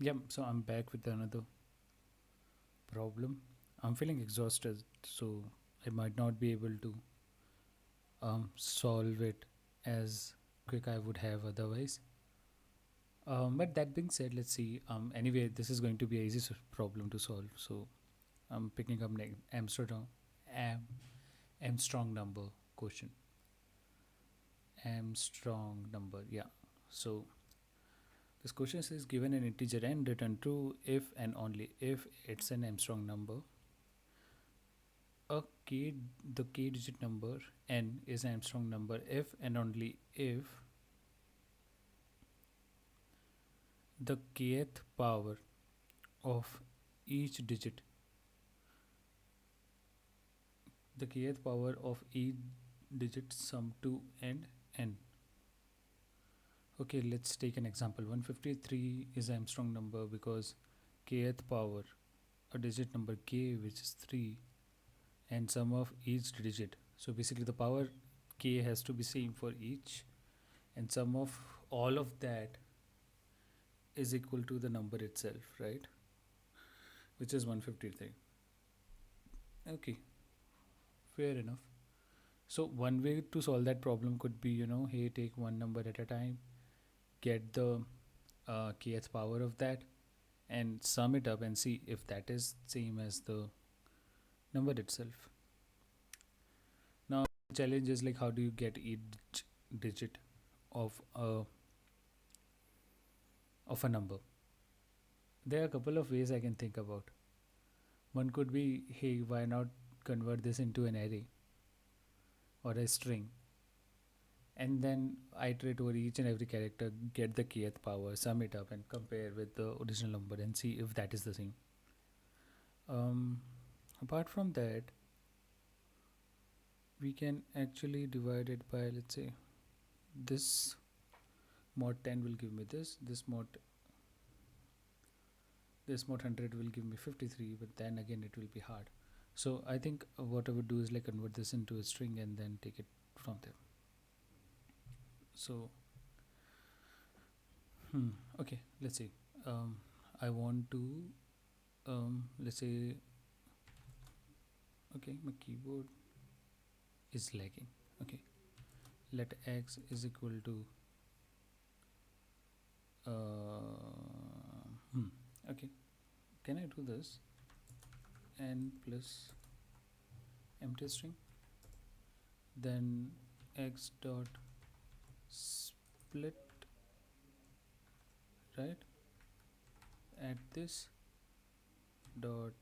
Yep, so I'm back with another problem. I'm feeling exhausted, so I might not be able to solve it as quick I would have otherwise. But that being said, let's see. Anyway, this is going to be an easy problem to solve. So I'm picking up Am, Armstrong number question. Armstrong number, yeah. So this question says given an integer n, return true if and only if it's an Armstrong number. A k the k digit number n is an Armstrong number if and only if the kth power of each digit the kth power of each digit sum to and n. Okay, let's take an example. 153 is an Armstrong number because kth power, a digit number k which is 3, and sum of each digit. So basically the power k has to be same for each, and sum of all of that is equal to the number itself, right? Which is 153. Okay, fair enough. So one way to solve that problem could be, hey, take one number at a time, get the kth power of that, and sum it up and see if that is same as the number itself. Now, the challenge is like how do you get each digit of a number? There are a couple of ways I can think about. One could be, hey, why not convert this into an array or a string, and then iterate over each and every character, get the kth power, sum it up, and compare with the original number and see if that is the same. Um, Apart from that, we can actually divide it by, let's say, this mod 10 will give me this mod 100 will give me 53, but then again it will be hard. So I think what I would do is like convert this into a string and then take it from there. So okay, let's see. I want to let's say, okay, my keyboard is lagging. Okay, let x is equal to okay, can I do this? N plus empty string, then x dot split, right, at this dot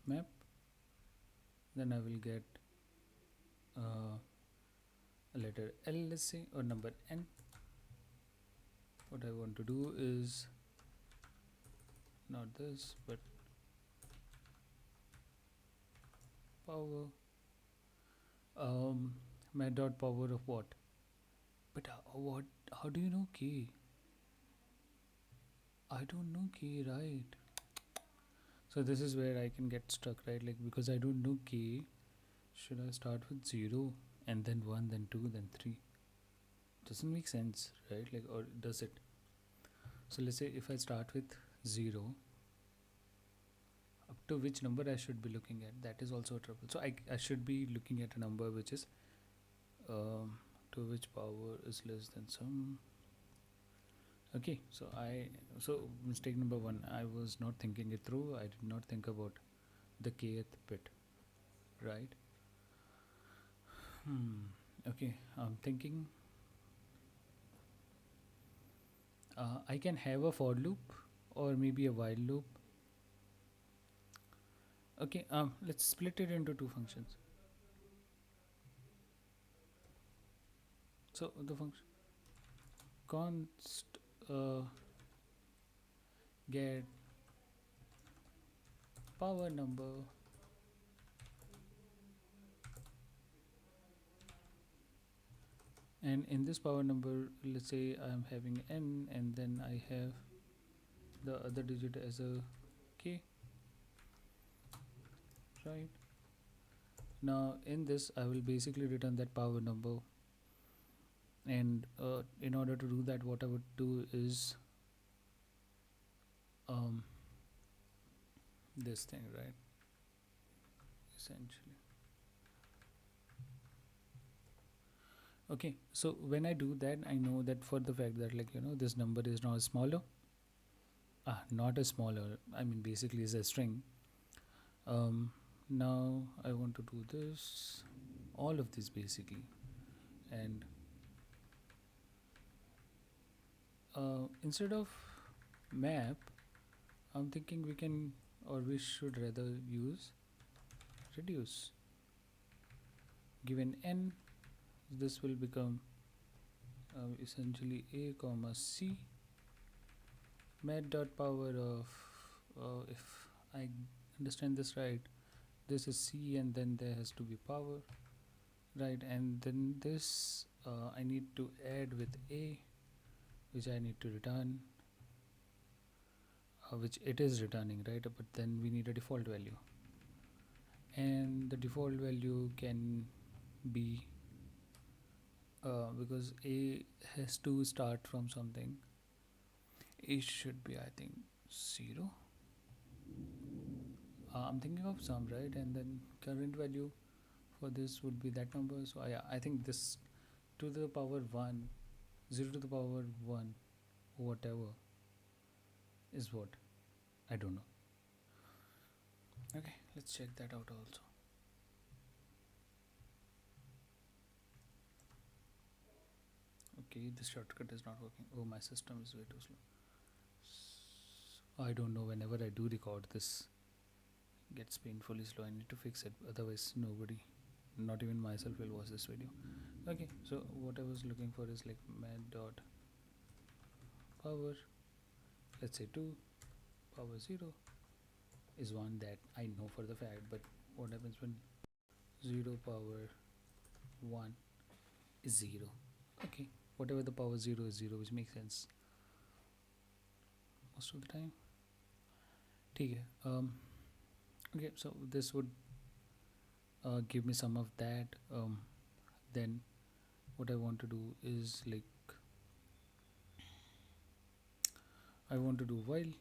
map, then I will get a letter L, let's say, or number n. What I want to do is not this but power, my dot power of what? But what, how do you know k? I don't know k, right? So this is where I can get stuck, right? Like, because I don't know k, should I start with 0 and then 1, then 2, then 3? Doesn't make sense, right? Like, or does it? So let's say if I start with 0, up to which number I should be looking at? That is also a trouble. So I should be looking at a number which is to which power is less than some. Okay, so mistake number 1, I was not thinking it through. I did not think about the kth bit, right? Okay, I'm thinking I can have a for loop or maybe a while loop. Okay, let's split it into two functions. So the function const get power number, and in this power number, let's say I'm having n and then I have the other digit as a k, right? Now in this I will basically return that power number, and in order to do that, what I would do is um this thing, right? Essentially. Okay, so when I do that, I know that for the fact that, like, this number is now smaller, not a smaller, I mean basically is a string. Now I want to do this, all of this basically, and instead of map, I'm thinking we can, or we should rather use reduce. Given n, this will become essentially a comma c mat dot power of, if I understand this right, this is c and then there has to be power, right? And then this I need to add with a, which I need to return, which it is returning, right? But then we need a default value, and the default value can be because a has to start from something. A should be, I think, 0. I'm thinking of some, right? And then current value for this would be that number. So I think this to the power 1, 0 to the power 1, whatever is what, I don't know. Okay, let's check that out also. Okay, this shortcut is not working. Oh, my system is way too slow. I don't know, whenever I do record, this gets painfully slow. I need to fix it, otherwise nobody, not even myself, will watch this video. Okay, so what I was looking for is like mat dot power, let's say 2, power 0 is one that I know for the fact, but what happens when 0 power 1 is 0? Okay, whatever the power 0 is 0, which makes sense most of the time. Okay, okay, so this would give me some of that. Then what I want to do is, like, I want to do while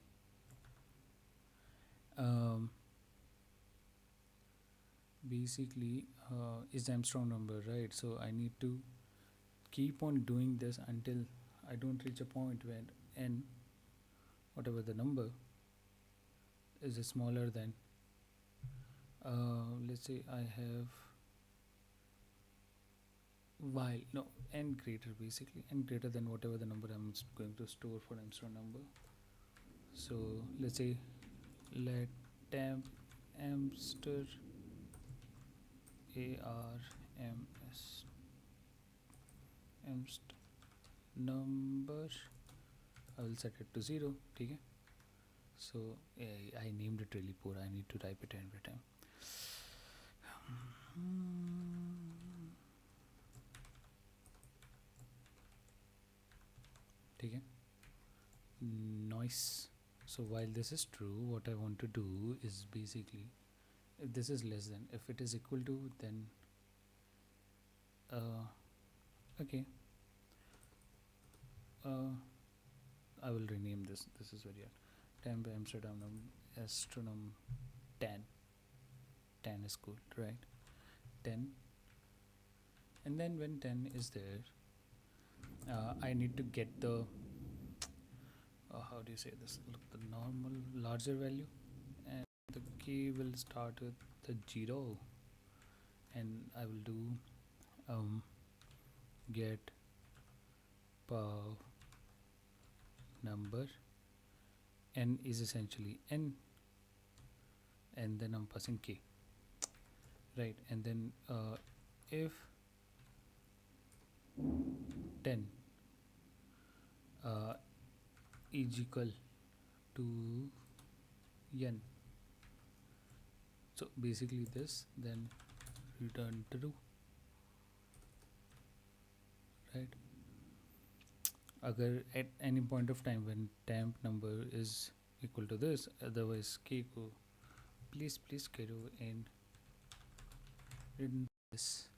basically is Armstrong number, right? So I need to keep on doing this until I don't reach a point where n, whatever the number, is smaller than let's say I have while, no, n greater, basically n greater than whatever the number I'm going to store for Armstrong number. So let's say let temp amster arms amst number, I will set it to 0. Okay, so I named it really poor, I need to type it every time. Okay, nice. So while this is true, what I want to do is basically, if this is less than, if it is equal to, then okay, I will rename this. This is very hard. Temp Amsterdam astronom 10. 10 is cool, right? 10. And then when 10 is there, I need to get the how do you say this? Look, the normal larger value, and the key will start with the 0, and I will do get power number. N is essentially n, and then I'm passing k, right? And then if 10 is equal to n, so basically this, then return true, right? Agar at any point of time when temp number is equal to this, otherwise k को please करो and return this.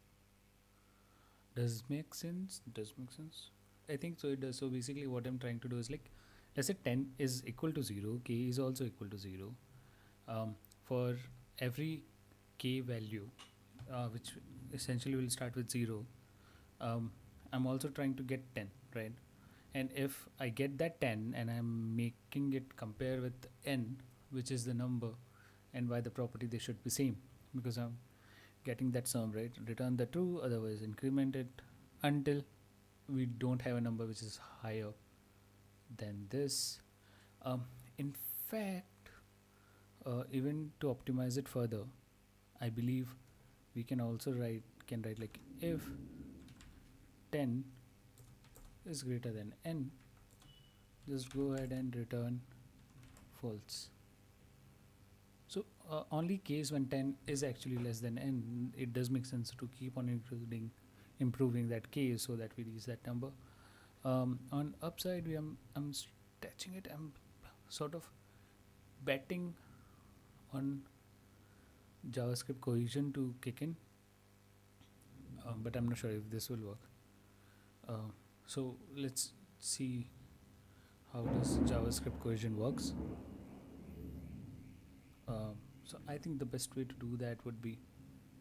Does make sense? I think so, it does. So basically what I'm trying to do is, like, let's say 10 is equal to 0, k is also equal to 0. For every k value, which essentially will start with 0, I'm also trying to get 10, right? And if I get that 10 and I'm making it compare with n, which is the number, and by the property they should be same, because I'm getting that sum, right? Return the true, otherwise increment it until we don't have a number which is higher than this. In fact, even to optimize it further, I believe we can also write like, if 10 is greater than n, just go ahead and return false. So only case when 10 is actually less than n, it does make sense to keep on improving that case so that we reach that number. On upside, I'm stretching it. I'm sort of betting on JavaScript cohesion to kick in, but I'm not sure if this will work. So let's see how does JavaScript cohesion works. So I think the best way to do that would be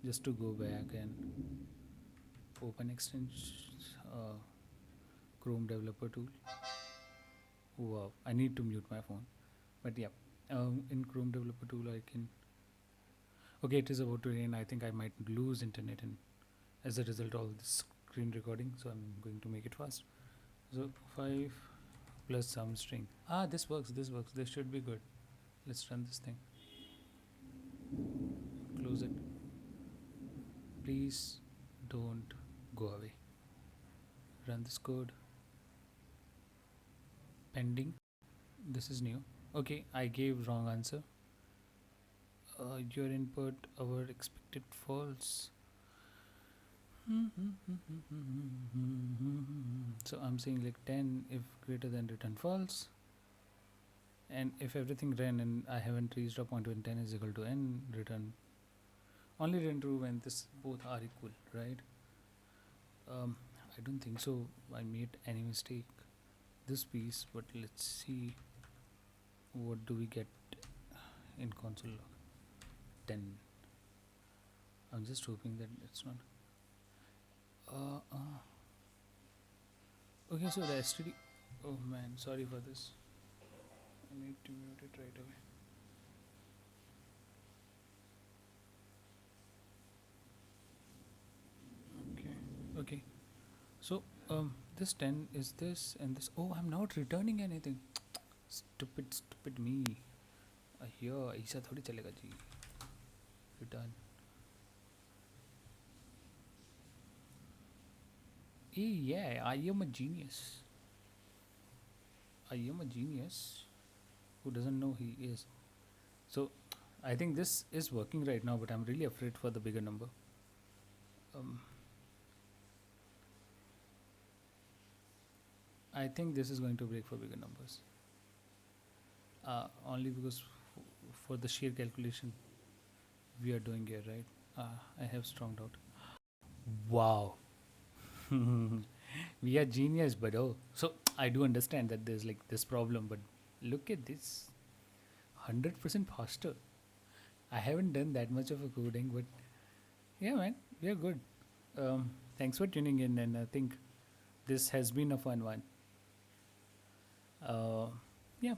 just to go back and open extensions, Chrome developer tool. Wow, I need to mute my phone, but yeah, in Chrome developer tool I can. Okay, it is about to rain. I think I might lose internet, and as a result all this screen recording, so I'm going to make it fast. So 5 plus some string. This works, this should be good. Let's run this thing. Close it. Please don't go away. Run this code. Pending. This is new. Okay, I gave wrong answer. Your input, our expected false. So I'm saying like 10 if greater than return false, and if everything ran and I haven't reached a point when 10 is equal to n, return only return true when this both are equal, right? I don't think so I made any mistake this piece, but let's see what do we get in console log. 10. I'm just hoping that it's not okay, so the std, oh man, sorry for this, I need to mute it right away. Okay, so this 10 is this and this. Oh, I'm not returning anything. Stupid me. Here ऐसा थोड़ी चलेगा जी. Return. Yeah, I am a genius. Who doesn't know he is? So I think this is working right now, but I'm really afraid for the bigger number. I think this is going to break for bigger numbers. Only because for the sheer calculation we are doing here, right? I have strong doubt. Wow. We are genius, but so I do understand that there's like this problem, but look at this, 100% faster. I haven't done that much of a coding, but yeah, man, we are good. Thanks for tuning in, and I think this has been a fun one. Yeah,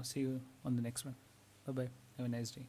see you on the next one. Bye bye. Have a nice day.